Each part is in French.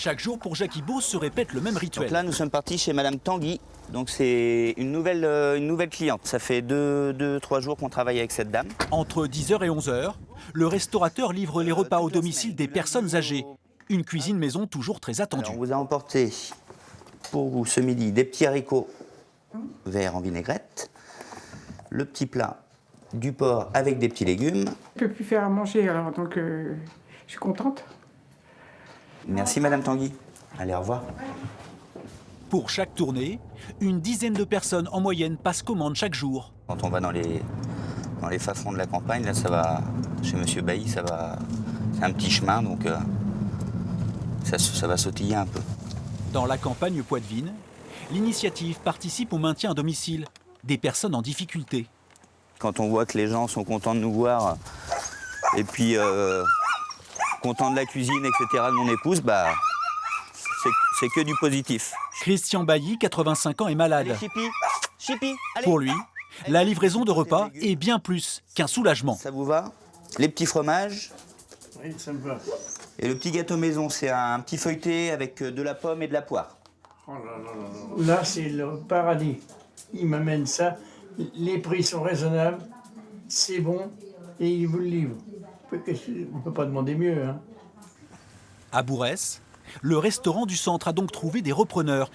Chaque jour, pour Jackie Beau, se répète le même rituel. Donc là, nous sommes partis chez Madame Tanguy. Donc c'est une nouvelle cliente. Ça fait 2-3 jours qu'on travaille avec cette dame. Entre 10h et 11h, le restaurateur livre les repas au domicile des personnes âgées. Une cuisine maison toujours très attendue. Alors, on vous a emporté pour vous ce midi des petits haricots verts en vinaigrette, le petit plat du porc avec des petits légumes. Je ne peux plus faire à manger, alors donc je suis contente. Merci Madame Tanguy. Allez, au revoir. Pour chaque tournée, une dizaine de personnes en moyenne passent commande chaque jour. Quand on va dans les fins-fonds de la campagne, là, ça va, chez Monsieur Bailly, c'est un petit chemin, donc ça va sautiller un peu. Dans la campagne poitevine, l'initiative participe au maintien à domicile des personnes en difficulté. Quand on voit que les gens sont contents de nous voir, et puis contents de la cuisine, etc., de mon épouse, bah, c'est que du positif. Christian Bailly, 85 ans, est malade. Allez, Chipi, allez. Pour lui, la livraison de repas est bien plus qu'un soulagement. Ça vous va? Les petits fromages. Oui, ça me va. Et le petit gâteau maison, c'est un petit feuilleté avec de la pomme et de la poire. Oh là là là là. Là, c'est le paradis. Il m'amène ça. Les prix sont raisonnables, c'est bon, et il vous le livre. On ne peut pas demander mieux. Hein. À Bourrès, le restaurant du centre a donc trouvé des repreneurs.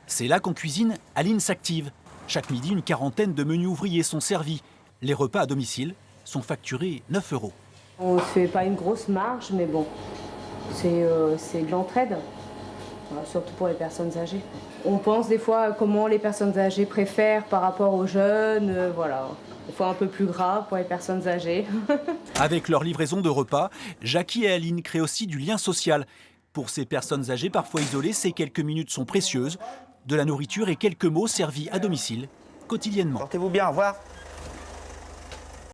C'est là qu'on cuisine Aline s'active. Chaque midi, une quarantaine de menus ouvriers sont servis. Les repas à domicile sont facturés 9 €. On ne fait pas une grosse marge, mais bon, c'est de l'entraide, surtout pour les personnes âgées. On pense des fois à comment les personnes âgées préfèrent par rapport aux jeunes, voilà. Des fois un peu plus gras pour les personnes âgées. Avec leur livraison de repas, Jackie et Aline créent aussi du lien social. Pour ces personnes âgées parfois isolées, ces quelques minutes sont précieuses. De la nourriture et quelques mots servis à domicile quotidiennement. Portez-vous bien, au revoir.